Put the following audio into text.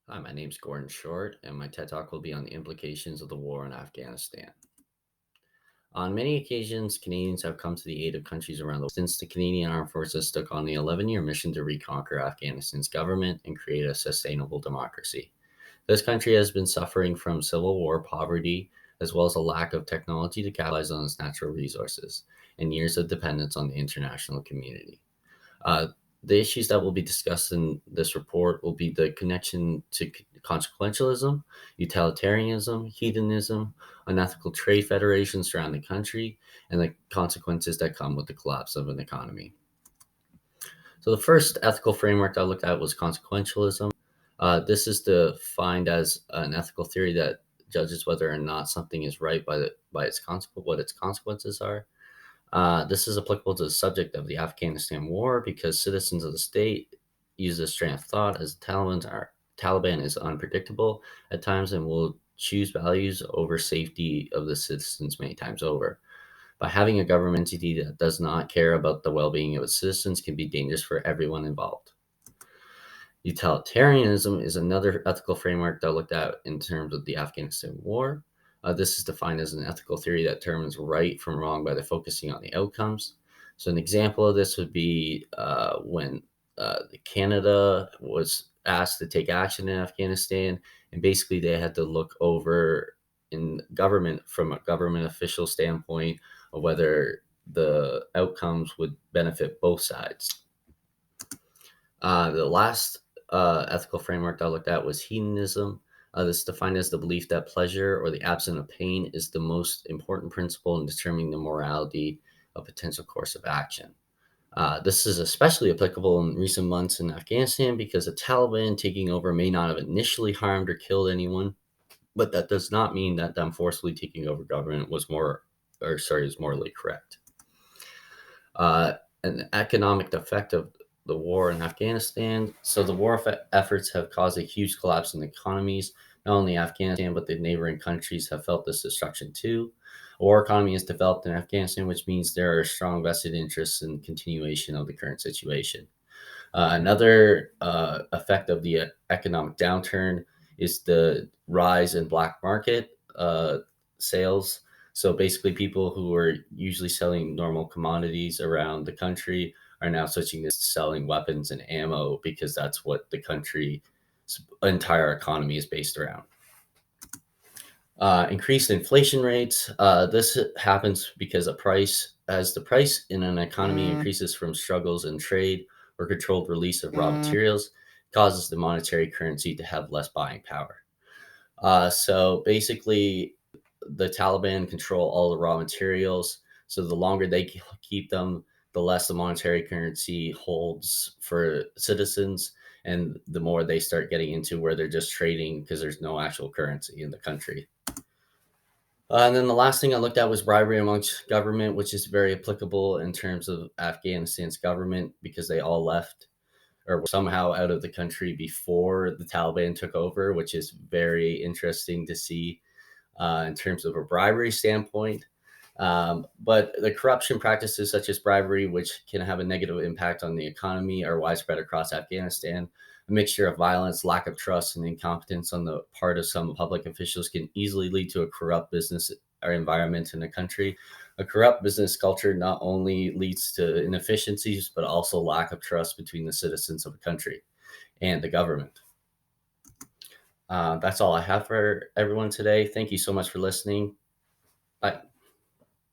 Hi, my name's Gordon Short, and my TED Talk will be on the implications of the war in Afghanistan. On many occasions, Canadians have come to the aid of countries around the world since the Canadian Armed Forces took on the 11-year mission to reconquer Afghanistan's government and create a sustainable democracy. This country has been suffering from civil war, poverty, as well as a lack of technology to capitalize on its natural resources, and years of dependence on the international community. Uh, the issues that will be discussed in this report will be the connection to consequentialism, utilitarianism, hedonism, unethical trade federations around the country, and the consequences that come with the collapse of an economy. So, the first ethical framework I looked at was consequentialism. This is defined as an ethical theory that judges whether or not something is right by its what its consequences are. This is applicable to the subject of the Afghanistan war because citizens of the state use this train of thought as Taliban is unpredictable at times and will choose values over safety of the citizens many times over. By having a government entity that does not care about the well-being of its citizens can be dangerous for everyone involved. Utilitarianism is another ethical framework that I looked at in terms of the Afghanistan war. This is defined as an ethical theory that determines right from wrong by the focusing on the outcomes. So, an example of this would be when Canada was asked to take action in Afghanistan, and basically they had to look over in government from a government official standpoint of whether the outcomes would benefit both sides. The last ethical framework I looked at was hedonism. This is defined as the belief that pleasure or the absence of pain is the most important principle in determining the morality of potential course of action. This is especially applicable in recent months in Afghanistan because the Taliban taking over may not have initially harmed or killed anyone, but that does not mean that them forcefully taking over government is morally correct. Uh, an economic effect of the war in Afghanistan. So the war efforts have caused a huge collapse in economies. Not only Afghanistan, but the neighboring countries have felt this destruction too. A war economy is developed in Afghanistan, which means there are strong vested interests in continuation of the current situation. Another effect of the economic downturn is the rise in black market sales. So basically, people who are usually selling normal commodities around the country are now switching to selling weapons and ammo because that's what the country's entire economy is based around. Increased inflation rates. This happens because as the price in an economy increases from struggles in trade or controlled release of raw materials, causes the monetary currency to have less buying power. So basically, the Taliban control all the raw materials. So the longer they keep them, the less the monetary currency holds for citizens, and the more they start getting into where they're just trading because there's no actual currency in the country. And then the last thing I looked at was bribery amongst government, which is very applicable in terms of Afghanistan's government because they all left or were somehow out of the country before the Taliban took over, which is very interesting to see in terms of a bribery standpoint. But the corruption practices such as bribery, which can have a negative impact on the economy, are widespread across Afghanistan. A mixture of violence, lack of trust, and incompetence on the part of some public officials can easily lead to a corrupt business or environment in the country. A corrupt business culture not only leads to inefficiencies, but also lack of trust between the citizens of a country and the government. That's all I have for everyone today. Thank you so much for listening. Bye.